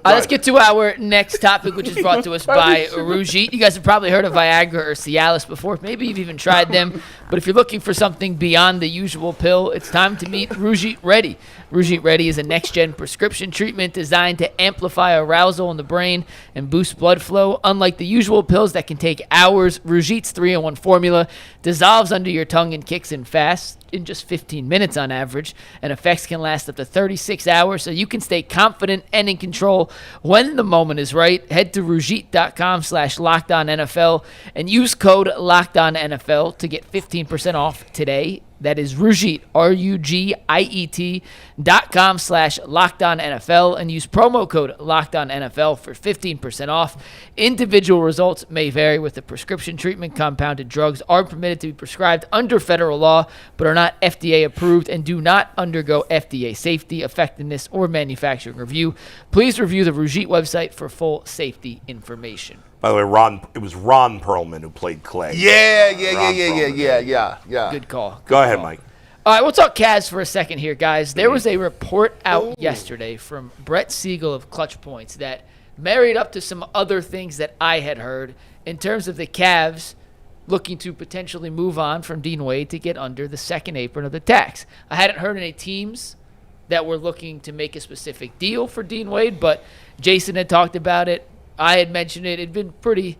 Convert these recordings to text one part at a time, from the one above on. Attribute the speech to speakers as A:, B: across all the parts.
A: Let's get to our next topic, which is brought to us by Rougit. You guys have probably heard of Viagra or Cialis before. Maybe you've even tried them. But if you're looking for something beyond the usual pill, it's time to meet Rougit Ready. Rougit Ready is a next-gen prescription treatment designed to amplify arousal in the brain and boost blood flow. Unlike the usual pills that can take hours, Rougit's 3-in-1 formula dissolves under your tongue and kicks in fast, in just 15 minutes on average, and effects can last up to 36 hours, so you can stay confident and in control when the moment is right. Head to Rougit.com/LockedOnNFL and use code LockedOnNFL to get 15% off today. That is Rougit, RUGIET.com/LockedOnNFL, and use promo code LockedOnNFL for 15% off. Individual results may vary with the prescription treatment. Compounded drugs are permitted to be prescribed under federal law, but are not FDA approved and do not undergo FDA safety, effectiveness, or manufacturing review. Please review the Rougit website for full safety information.
B: By the way, it was Ron Perlman who played Clay.
C: Yeah.
A: Good call.
B: Go ahead, Mike.
A: All right, we'll talk Cavs for a second here, guys. There was a report out yesterday from Brett Siegel of Clutch Points that married up to some other things that I had heard in terms of the Cavs looking to potentially move on from Dean Wade to get under the second apron of the tax. I hadn't heard any teams that were looking to make a specific deal for Dean Wade, but Jason had talked about it. I had mentioned it. It had been pretty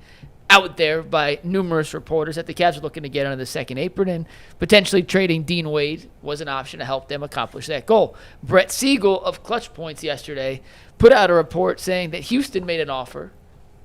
A: out there by numerous reporters that the Cavs were looking to get under the second apron, and potentially trading Dean Wade was an option to help them accomplish that goal. Brett Siegel of Clutch Points yesterday put out a report saying that Houston made an offer,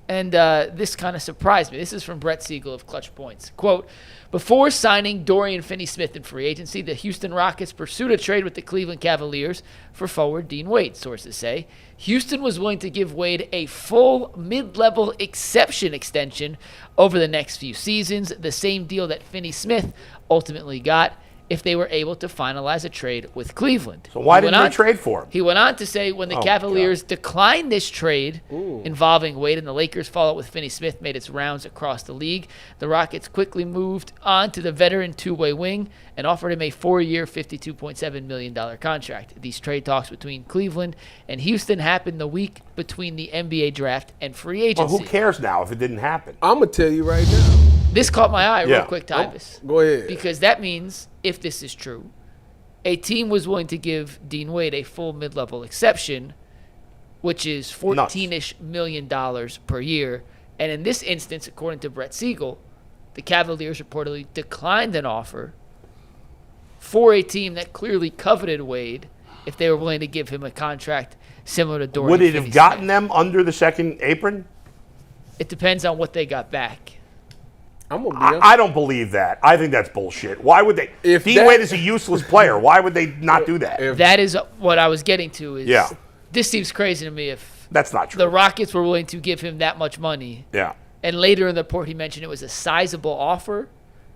A: and this kind of surprised me. This is from Brett Siegel of Clutch Points. Quote, before signing Dorian Finney-Smith in free agency, the Houston Rockets pursued a trade with the Cleveland Cavaliers for forward Dean Wade, sources say. Houston was willing to give Wade a full mid-level exception extension over the next few seasons, the same deal that Finney-Smith ultimately got if they were able to finalize a trade with Cleveland.
B: So why didn't they trade for him?
A: He went on to say when the Cavaliers declined this trade involving Wade and the Lakers' fallout with Finney-Smith made its rounds across the league, the Rockets quickly moved on to the veteran two-way wing and offered him a 4-year, $52.7 million contract. These trade talks between Cleveland and Houston happened the week between the NBA draft and free agency.
B: Well, who cares now if it didn't happen?
D: I'm going to tell you right now.
A: This caught my eye real quick, Tyvus.
D: Go ahead.
A: Because that means, if this is true, a team was willing to give Dean Wade a full mid-level exception, which is $14-ish million per year. And in this instance, according to Brett Siegel, the Cavaliers reportedly declined an offer for a team that clearly coveted Wade if they were willing to give him a contract similar to Dorian
B: Would it have gotten them under the second apron?
A: It depends on what they got back.
B: I don't believe that. I think that's bullshit. Why would they? If Dean Wade is a useless player, why would they not do that?
A: That is what I was getting to. This seems crazy to me if
B: that's not true.
A: The Rockets were willing to give him that much money.
B: Yeah.
A: And later in the report, he mentioned it was a sizable offer,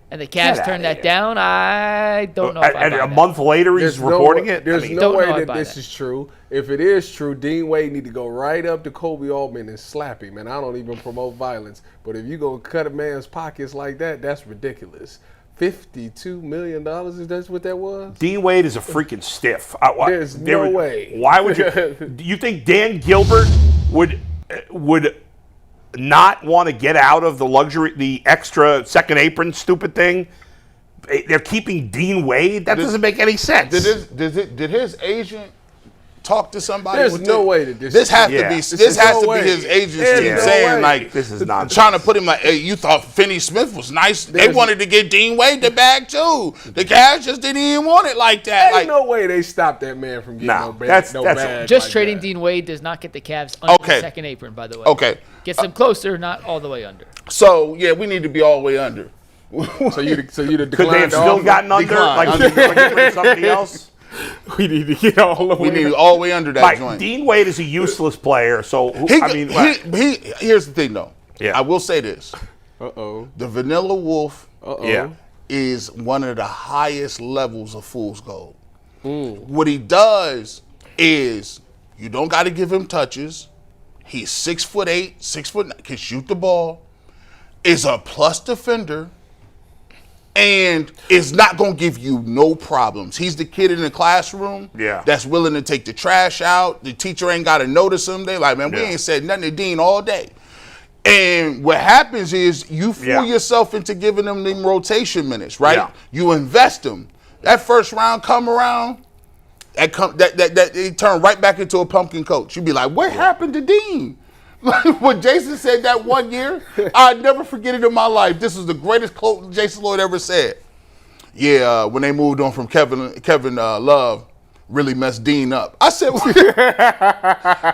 A: and the Cavs turned that down. I don't know if I buy
B: a month later, he's reporting it?
D: There's no way that this is true. If it is true, Dean Wade need to go right up to Kobe Altman and slap him. And I don't even promote violence. But if you go cut a man's pockets like that, that's ridiculous. $52 million, is that what that was?
B: Dean Wade is a freaking stiff.
D: There's no way.
B: Why would you? Do you think Dan Gilbert would not want to get out of the extra second apron stupid thing? They're keeping Dean Wade? That doesn't make any sense.
C: Did his agent talk to somebody?
D: There's no way that
C: this has to be his agency saying like
B: this is not
C: trying to put him like, hey, you thought Finney-Smith was nice. They wanted to get Dean Wade the bag too. The Cavs just didn't even want it like that.
D: Ain't no way they stopped that man from getting no bag.
A: Just trading Dean Wade does not get the Cavs under the second apron, by the way.
C: Okay.
A: Gets them closer, not all the way under.
C: So yeah, we need to be all the way under.
D: so you declined.
B: Could they have still gotten under? Like somebody else?
D: We need to get all the way.
C: We need all the way under that joint.
B: Dean Wade is a useless player, so
C: here's the thing, though.
B: Yeah.
C: I will say this.
D: The
C: Vanilla Wolf is one of the highest levels of fool's gold. What he does is you don't got to give him touches. He's 6'8", can shoot the ball. Is a plus defender. And it's not going to give you no problems. He's the kid in the classroom that's willing to take the trash out. The teacher ain't got to notice him. They like, man, we ain't said nothing to Dean all day. And what happens is you fool yourself into giving them rotation minutes, right? Yeah. You invest them. That first round come around, that it turned right back into a pumpkin coach. You'd be like, what happened to Dean? What Jason said that one year, I'd never forget it in my life. This is the greatest quote Jason Lloyd ever said. Yeah, when they moved on from Kevin Love, really messed Dean up. I said,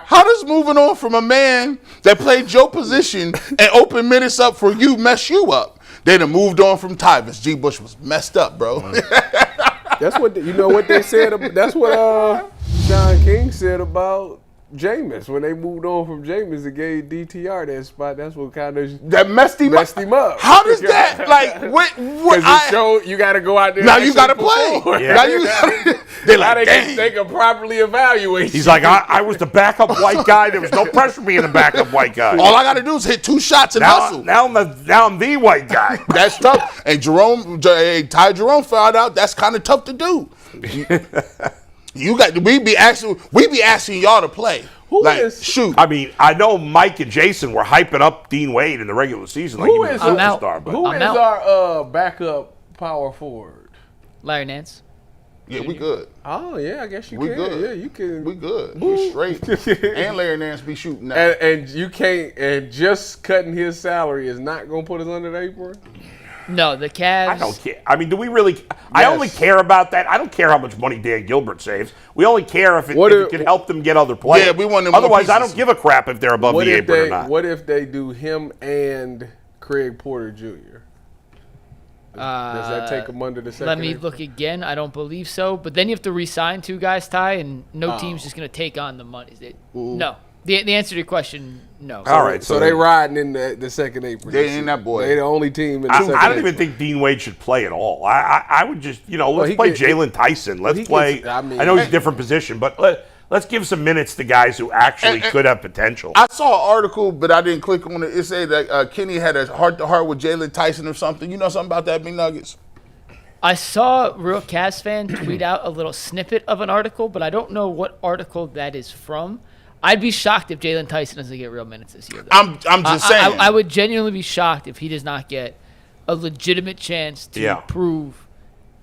C: how does moving on from a man that played your position and opened minutes up for you mess you up? They done moved on from Tyvus. G. Bush was messed up, bro.
D: That's what you know what they said. That's what John King said about Jameis. When they moved on from Jameis, they gave DTR that spot. That's what kind of
C: that messed him up. How does that what?
D: Because it showed you got to go out there.
C: Now you got to play.
D: Yeah.
C: Now you
D: they can properly evaluate.
B: He's like, I was the backup white guy. There was no pressure being the backup white guy.
C: All I got to do is hit 2 shots and hustle.
B: Now I'm the white guy.
C: That's tough. And Ty Jerome found out that's kind of tough to do. We be asking y'all to play. Shoot.
B: I mean, I know Mike and Jason were hyping up Dean Wade in the regular season like he was a superstar.
D: Who is our backup power forward?
A: Larry Nance.
C: Yeah, we good.
D: Oh yeah, I guess you
C: we
D: can.
C: Good.
D: Yeah, you can.
C: We good. We straight. And Larry Nance be shooting now.
D: And you can't. And just cutting his salary is not going to put us under the apron.
A: No, the Cavs.
B: I don't care. I mean, do we really? Yes. I only care about that. I don't care how much money Dan Gilbert saves. We only care if it can help them get other players.
C: Yeah, we want them.
B: Otherwise, I don't give a crap if they're above the apron or not.
D: What if they do him and Craig Porter Jr.? Does that take them under the second?
A: Let me look again. I don't believe so. But then you have to re-sign 2 guys, Ty, and no team's just going to take on the money. No. The answer to your question, no.
B: All right.
D: So they riding in the second apron.
C: They ain't that boy.
D: They the only team in the second apron.
B: I don't even think Dean Wade should play at all. I would just, let's play Jalen Tyson. Let's play. I know he's a different position, but let's give some minutes to guys who actually could have potential.
C: I saw an article, but I didn't click on it. It said that Kenny had a heart-to-heart with Jalen Tyson or something. You know something about that, Big Nuggets?
A: I saw Real Cavs fan tweet out a little snippet of an article, but I don't know what article that is from. I'd be shocked if Jalen Tyson doesn't get real minutes this year, though.
C: I'm just saying.
A: I would genuinely be shocked if he does not get a legitimate chance to prove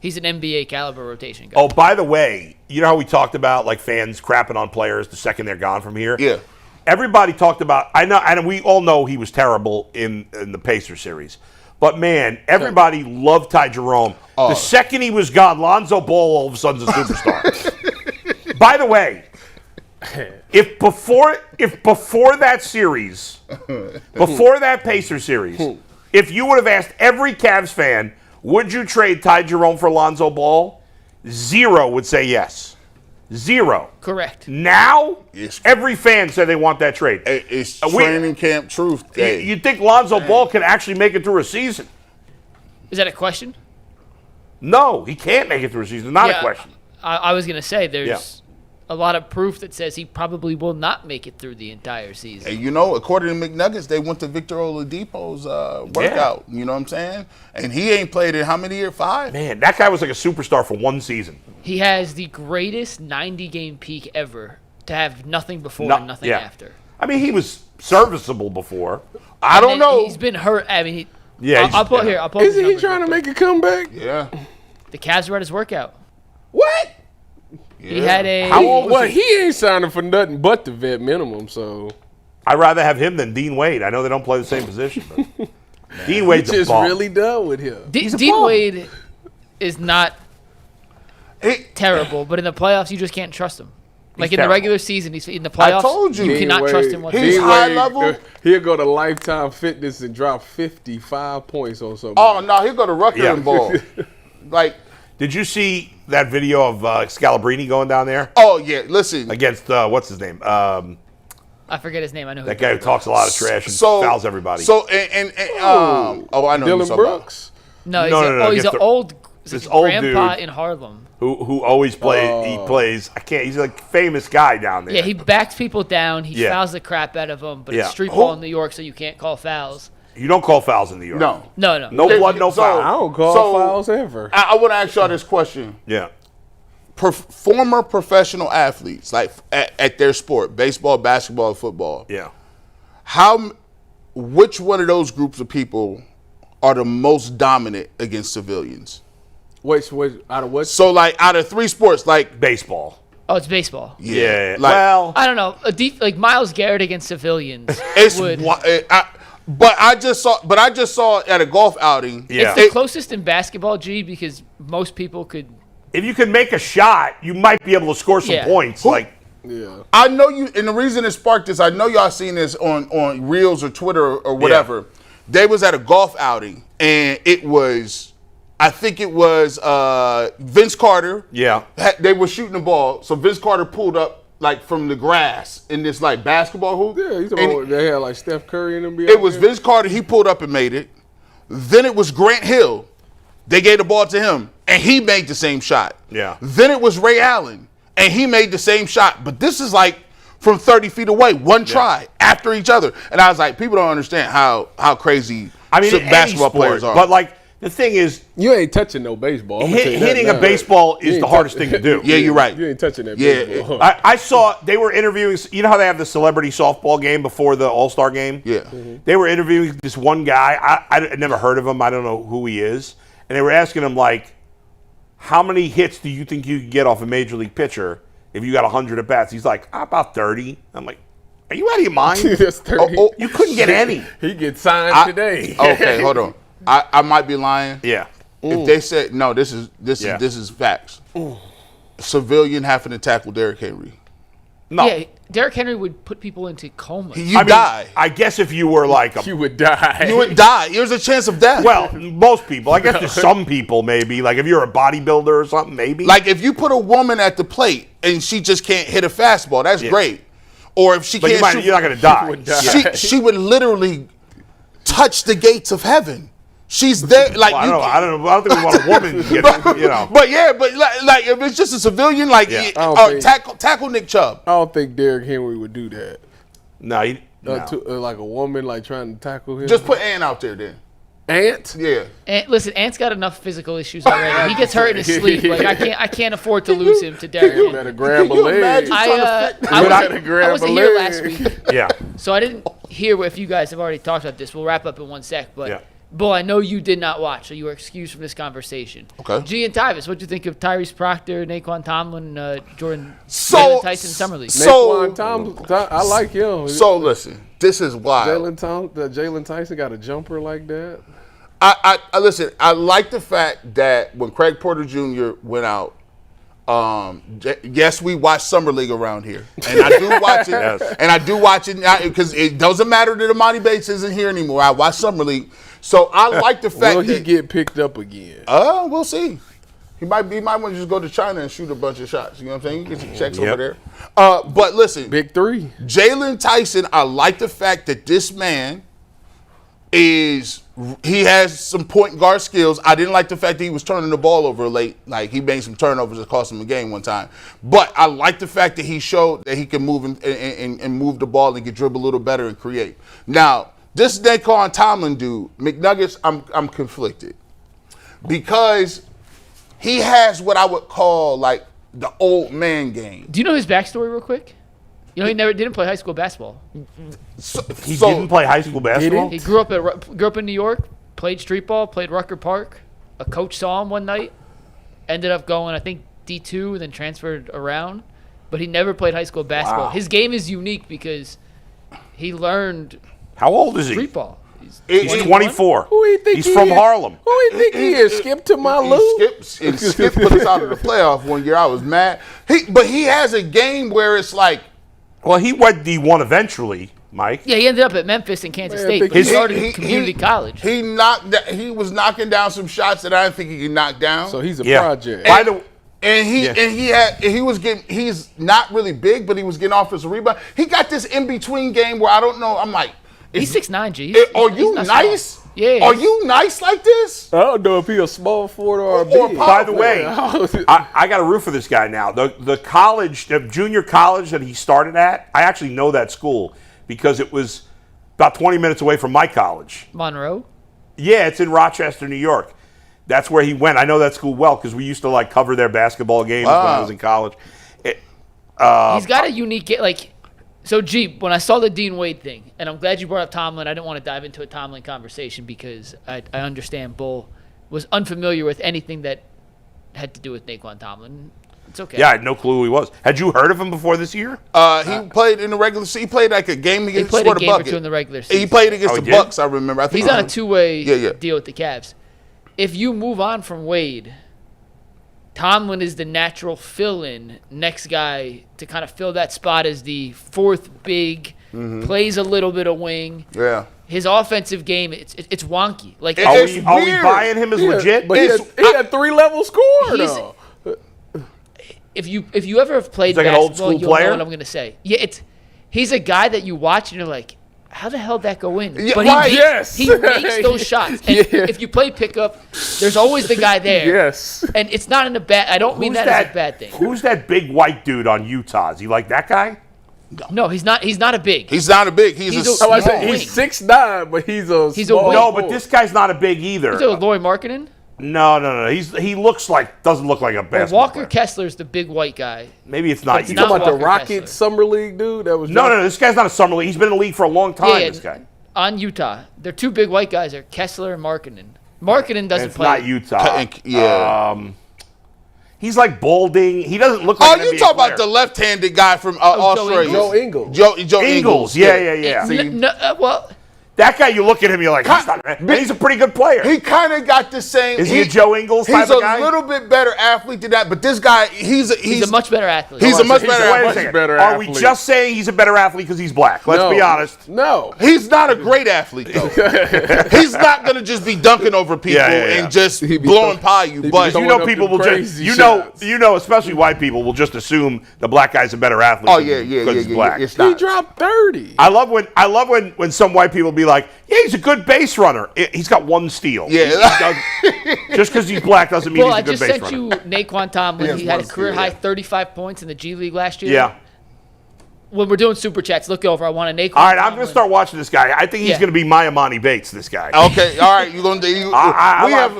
A: he's an NBA caliber rotation guy.
B: Oh, by the way, you know how we talked about like fans crapping on players the second they're gone from here?
C: Yeah.
B: Everybody talked about, I know, and we all know he was terrible in the Pacers series. But man, everybody loved Ty Jerome. The second he was gone, Lonzo Ball all of a sudden is a superstar. By the way, if before that series, before that Pacers series, if you would have asked every Cavs fan, would you trade Ty Jerome for Lonzo Ball? 0 would say yes. 0.
A: Correct.
B: Now, every fan said they want that trade.
C: It's training camp truth.
B: You'd think Lonzo Ball can actually make it through a season.
A: Is that a question?
B: No, he can't make it through a season. Not a question.
A: I was going to say there's a lot of proof that says he probably will not make it through the entire season.
C: And according to McNuggets, they went to Victor Oladipo's workout. You know what I'm saying? And he ain't played in how many years? 5?
B: Man, that guy was like a superstar for 1 season.
A: He has the greatest 90-game peak ever to have nothing before and nothing after.
B: I mean, he was serviceable before.
C: I don't know.
A: He's been hurt. I mean,
C: I'll
A: pull here.
D: Isn't he trying to make a comeback?
C: Yeah.
A: The Cavs were at his workout.
D: What?
A: Yeah. He had a.
B: How old was
D: he ain't signing for nothing but the vet minimum. So
B: I'd rather have him than Dean Wade. I know they don't play the same position, but Dean Wade's
D: just
B: a bum.
D: really done with him.
A: Dean Wade is not terrible, but in the playoffs, you just can't trust him. Like in the regular season, he's in the playoffs.
C: I told you,
A: cannot trust him whatsoever.
C: He's high level.
D: He'll go to Lifetime Fitness and drop 55 points on something.
C: Oh no, he'll go to Rutgers and ball.
B: Did you see that video of Scalabrini going down there?
C: Oh yeah, listen.
B: Against what's his name?
A: I forget his name. I know
B: that guy who talks a lot of trash and fouls everybody.
C: So I know
D: Dylan Brooks.
A: No, he's an old grandpa in Harlem.
B: Who always plays? He plays. He's a famous guy down there.
A: Yeah, he backs people down. He fouls the crap out of them. But it's street ball in New York, so you can't call fouls.
B: You don't call fouls in the yard.
C: No.
A: No.
B: No blood, no foul.
D: I don't call fouls ever.
C: I want to ask y'all this question.
B: Yeah.
C: Former professional athletes, like at their sport, baseball, basketball, football.
B: Yeah.
C: Which one of those groups of people are the most dominant against civilians?
D: Wait, out of what?
C: So, like, out of 3 sports, like
B: Baseball.
A: Oh, it's baseball.
B: Yeah.
C: Like,
B: well,
A: I don't know. Like Myles Garrett against civilians.
C: it's
A: would,
C: but I just saw at a golf outing.
B: Yeah.
A: It's the closest in basketball, G, because most people could.
B: if you can make a shot, you might be able to score some points. Like,
D: Yeah.
C: I know you, and the reason it sparked this, I know y'all seen this on Reels or Twitter or whatever.
B: Yeah.
C: They was at a golf outing, and I think it was Vince Carter.
B: yeah.
C: They were shooting the ball, so Vince Carter pulled up like from the grass in this like basketball hoop.
D: Yeah, he's talking about they had like Steph Curry and them.
C: It was Vince Carter. He pulled up and made it. Then it was Grant Hill. They gave the ball to him, and he made the same shot.
B: Yeah.
C: Then it was Ray Allen, and he made the same shot. But this is like from 30 feet away, one try after each other. And I was like, people don't understand how crazy basketball players are.
B: But like the thing is,
D: you ain't touching no baseball. I'm gonna tell you that
B: hitting a
D: now.
B: baseball
D: You
B: is
D: ain't
B: the hardest thing to do.
C: Yeah, you're right.
D: You ain't touching that
C: Yeah.
D: baseball.
B: I saw they were interviewing. You know how they have the celebrity softball game before the All-Star game?
C: Yeah.
B: They were interviewing this one guy. I never heard of him. I don't know who he is. And they were asking him, like, how many hits do you think you could get off a major league pitcher if you got 100 at-bats? He's like, about 30. I'm like, are you out of your mind?
D: That's 30.
B: You couldn't get any.
D: He gets signed today.
C: Okay, hold on. I might be lying.
B: Yeah.
C: If they said no, this is facts. Civilian having to tackle Derrick Henry.
B: No.
A: Yeah, Derrick Henry would put people into comas.
C: You die.
B: I guess if you were like a
D: You would die.
C: You would die. There's a chance of death.
B: well, most people. I guess there's some people maybe. Like if you're a bodybuilder or something, maybe.
C: Like if you put a woman at the plate and she just can't hit a fastball, that's great. Or if she
B: but
C: can't shoot,
B: you're not going to die.
D: would die.
C: she would literally touch the gates of heaven. She's there. Like
B: Well, I don't know. I don't think we want a woman to get, you know.
C: But yeah, but like if it's just a civilian, like
B: Yeah.
C: tackle Nick Chubb.
D: I don't think Derrick Henry would do that.
B: No,
D: Like a woman like trying to tackle him.
C: Just put Ann out there then.
D: Ant.
C: Yeah.
A: Listen, Ant's got enough physical issues already. He gets hurt in his sleep. Like I can't afford to lose him to Derrick
D: You
A: Henry.
D: better grab a
C: Can you
D: leg.
C: imagine?
A: I wasn't here last week,
B: yeah.
A: so I didn't hear if you guys have already talked about this. We'll wrap up in one sec, but
B: Yeah.
A: Bull, I know you did not watch, so you are excused from this conversation.
C: Okay.
A: G and Tyvis, what do you think of Tyrese Proctor, Naquan Tomlin, Jalen Tyson, Summer League?
C: So-
D: I like him.
C: So listen, this is wild.
D: Jalen Tyson got a jumper like that.
C: I listen. I like the fact that when Craig Porter Jr. went out, yes, we watch Summer League around here, and I do watch it.
B: Yes.
C: And I do watch it because it doesn't matter that Amani Bates isn't here anymore. I watch Summer League, so I like the fact
D: Will
C: that
D: he get picked up again?
C: we'll see. He might want to just go to China and shoot a bunch of shots. You know what I'm saying? You get some checks over there. But listen,
D: Big three.
C: Jalen Tyson, I like the fact that this man he has some point guard skills. I didn't like the fact that he was turning the ball over late. Like he made some turnovers that cost him a game one time. But I like the fact that he showed that he can move and move the ball and get dribble a little better and create. Now, this Naquan Tomlin dude, McNuggets, I'm conflicted. Because he has what I would call like the old man game.
A: Do you know his backstory real quick? You know, he never didn't play high school basketball.
B: He didn't play high school basketball?
A: He grew up in New York, played street ball, played Rucker Park. A coach saw him one night, ended up going, I think, D2, and then transferred around. But he never played high school basketball.
B: Wow.
A: His game is unique because he learned
B: How old is he?
A: street ball.
B: He's 24.
D: Who he think
B: He's
D: he
B: from
D: is?
B: Harlem.
D: Who he think he is? Skip to my
C: He
D: Lou?
C: Skip put us out of the playoff one year. I was mad. But he has a game where it's like,
B: Well, he went D1 eventually, Mike.
A: Yeah, he ended up at Memphis and Kansas
D: Man, I
A: State,
D: think
A: but he
B: he-
A: started
C: he-
A: in community college.
C: he was knocking down some shots that I didn't think he could knock down.
D: So he's a
B: Yeah.
D: project.
B: By the
C: he's not really big, but he was getting offensive rebound. He got this in between game where I don't know. I'm like,
A: He's 6'9", G.
C: are
A: He's
C: you
A: not
C: nice?
A: small. Yeah.
C: Are you nice like this?
D: I don't know if he a small forward or a
C: Or
D: big.
C: pop-
B: By the way, I got a root for this guy now. The junior college that he started at, I actually know that school because it was about 20 minutes away from my college.
A: Monroe.
B: Yeah, it's in Rochester, New York. That's where he went. I know that school well because we used to like cover their basketball games when I was in college.
A: He's got a unique So, Jeep, when I saw the Dean Wade thing, and I'm glad you brought up Tomlin, I didn't want to dive into a Tomlin conversation because I understand Bull was unfamiliar with anything that had to do with Naquan Tomlin. It's okay.
B: Yeah, I had no clue who he was. Had you heard of him before this year?
C: He played in the regular season. He played like a game against
A: He played a game or
C: Bucket.
A: two in the regular season.
C: He played against the
B: did?
C: Bucks, I remember. I think
A: He's on a two-way
C: Yeah.
A: deal with the Cavs. If you move on from Wade, Tomlin is the natural fill-in next guy to kind of fill that spot as the fourth big, plays a little bit of wing.
C: Yeah.
A: His offensive game, it's wonky. Like
B: Are
C: It's
B: we
C: weird.
B: buying him as legit?
D: But he had 3-level score,
A: He's-
D: though.
A: if you ever have played
B: He's like an old
A: basketball,
B: school
A: you'll
B: player?
A: know what I'm going to say. Yeah, he's a guy that you watch and you're like, how the hell did that go in?
C: Yeah,
A: But
C: right.
A: he makes those shots. And if you play pickup, there's always the guy there.
D: Yes.
A: And it's not in a bad. I don't mean that as a bad thing.
B: Who's that big white dude on Utah? Is he like that guy?
A: No, he's not. He's not a big.
C: He's not a big. He's
A: He's
C: a
A: a-
C: small.
D: I said
A: wing.
D: he's 6'9", but he's a
A: He's a
D: small
A: wing.
B: No,
D: forward.
B: but this guy's not a big either.
A: So Laurie Markkinen.
B: No. He looks like doesn't look like a
A: Well,
B: basketball
A: Walker
B: player.
A: Kessler's the big white guy.
B: Maybe it's not
A: It's
B: you.
D: You talking
A: not
D: about the
A: Walker
D: Rockets
A: Kessler.
D: Summer League dude that was
B: No. This guy's not a summer league. He's been in the league for a long time.
A: Yeah,
B: This guy.
A: On Utah, their two big white guys are Kessler and Markkinen. Markkinen
B: And
A: doesn't
B: it's
A: play.
B: not Utah.
C: Yeah.
B: He's like balding. He doesn't look like
C: Oh,
B: an
C: you
B: NBA
C: talking
B: player.
C: about the left-handed guy from
A: Joe
C: Australia?
A: Ingles?
D: Joe Ingles.
C: Joe
B: Ingles. Yeah.
A: Well,
B: That guy, you look at him, you're like, he's a pretty good player.
C: He kind of got the same.
B: Is he a Joe Ingles type
C: He's
B: of
C: a
B: guy?
C: little bit better athlete than that, but this guy, he's
A: a much better athlete.
C: He's a much better
B: Wait a
C: athlete.
B: second.
D: better
B: Are we
D: athlete.
B: just saying he's a better athlete because he's black? Let's be honest.
D: No.
C: He's not a great athlete though. He's not gonna just be dunking over people
B: Yeah.
C: and just
D: He be
C: blowing
D: throwing-
C: by you.
D: he be
C: But
B: You
D: throwing
B: know,
D: up
B: people
D: them
B: will just
D: crazy shots.
B: especially white people will just assume the black guy's a better athlete.
C: oh yeah,
B: because he's
C: yeah.
B: black.
C: It's
D: He
C: not.
D: dropped 30.
B: I love when some white people be like, yeah, he's a good base runner. He's got one steal.
C: Yeah.
B: Just because he's black doesn't mean
A: Well, I
B: he's a good
A: just
B: base
A: sent
B: runner.
A: you Naquan Tomlin.
C: Yes,
A: He had a
C: once,
A: career
C: yeah.
A: high 35 points in the G League last year.
B: Yeah.
A: When we're doing super chats, look over. I want a Naquan.
B: All right, I'm
A: Tomlin.
B: going to start watching this guy. I think he's
A: Yeah.
B: going to be my Amani Bates, this guy.
C: Okay, all right. You're gonna.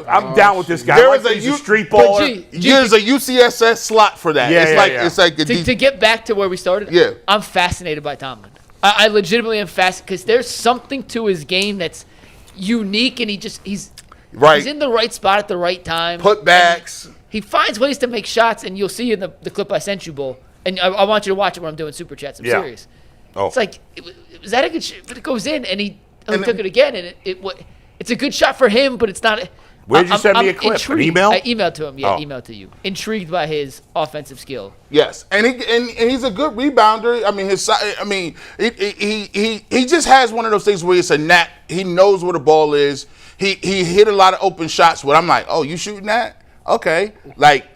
B: I'm down with this guy.
C: There
B: Like
C: is a
B: he's a
C: U-
B: street
A: But
B: baller.
C: There's a UCSS slot for that.
B: Yeah,
C: it's
B: yeah,
C: like
B: yeah.
C: it's like a
A: To get back to where we started,
C: Yeah.
A: I'm fascinated by Tomlin. I legitimately am fascinated because there's something to his game that's unique, and he's
C: right
A: in the right spot at the right time.
C: putbacks.
A: He finds ways to make shots, and you'll see in the clip I sent you, Bull. And I want you to watch it when I'm doing super chats. I'm
B: Yeah.
A: serious.
B: Oh.
A: It's like, is that a good shot? But it goes in, and he
C: And
A: took it again, and it's a good shot for him, but it's not.
B: Where'd you send me a
A: I'm
B: clip? An
A: intrigued.
B: email?
A: I emailed to him. Yeah,
B: Oh.
A: emailed to you. Intrigued by his offensive skill.
C: Yes, and he's a good rebounder. I mean, he just has one of those things where it's a knack. He knows where the ball is. He hit a lot of open shots. Where I'm like, oh, you shooting that? Okay, like,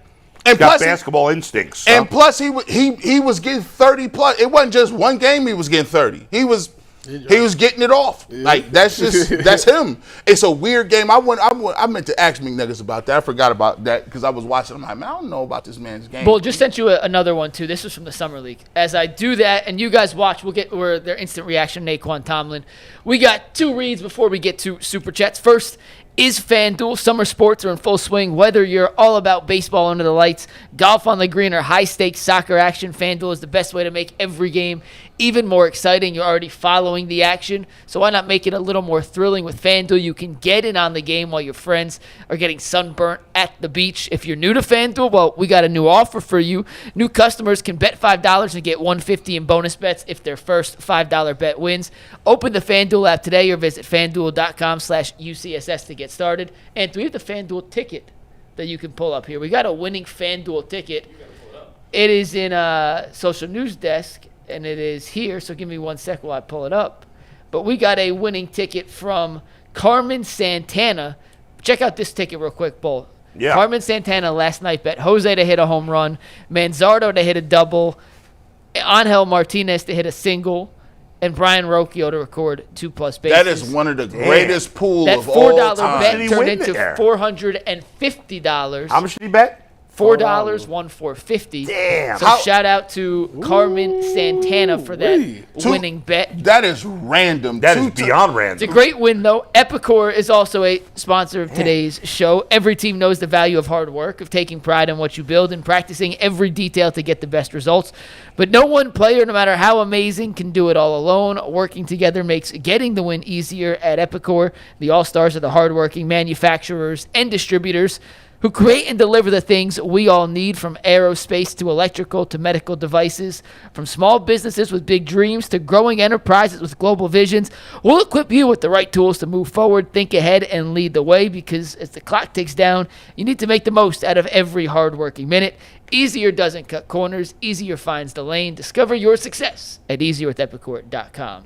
C: and
B: Got
C: plus
B: basketball instincts.
C: and plus he was getting 30 plus. It wasn't just one game he was getting 30. He was getting it off. Like that's him. It's a weird game. I meant to ask McNuggets about that. I forgot about that because I was watching. I'm like, man, I don't know about this man's game.
A: Bull, just sent you another one, too. This was from the Summer League. As I do that, and you guys watch, we'll get their instant reaction, Naquan Tomlin. We got two reads before we get to Super Chats. First, is FanDuel. Summer sports are in full swing. Whether you're all about baseball under the lights, golf on the green, or high-stakes soccer action, FanDuel is the best way to make every game even more exciting. You're already following the action, so why not make it a little more thrilling with FanDuel? You can get in on the game while your friends are getting sunburnt at the beach. If you're new to FanDuel, well, we got a new offer for you. New customers can bet $5 and get $150 in bonus bets if their first $5 bet wins. Open the FanDuel app today or visit FanDuel.com/UCSS to get started. And we have the FanDuel ticket that you can pull up here. We got a winning FanDuel ticket. It is in social news desk, and it is here. So give me 1 sec while I pull it up. But we got a winning ticket from Carmen Santana. Check out this ticket real quick, Bull.
B: Yeah.
A: Carmen Santana last night bet Jose to hit a home run, Manzardo to hit a double, Angel Martinez to hit a single, and Brian Rocchio to record 2+ bases.
C: that is one of the greatest pool
A: That
C: of all
A: $4
C: time.
A: bet
B: Did he
A: turned
B: win
A: into
B: there?
A: $450.
B: How much did he bet?
A: $4, one for $50.
B: Damn.
A: So shout out to Carmen Santana for that winning bet.
C: That is random.
B: That is beyond random.
A: It's a great win, though. Epicor is also a sponsor of today's show. Every team knows the value of hard work, of taking pride in what you build, and practicing every detail to get the best results. But no one player, no matter how amazing, can do it all alone. Working together makes getting the win easier at Epicor. The all-stars are the hardworking manufacturers and distributors who create and deliver the things we all need, from aerospace to electrical to medical devices, from small businesses with big dreams to growing enterprises with global visions. We'll equip you with the right tools to move forward, think ahead, and lead the way, because as the clock ticks down, you need to make the most out of every hardworking minute. Easier doesn't cut corners. Easier finds the lane. Discover your success at easierwithepicor.com.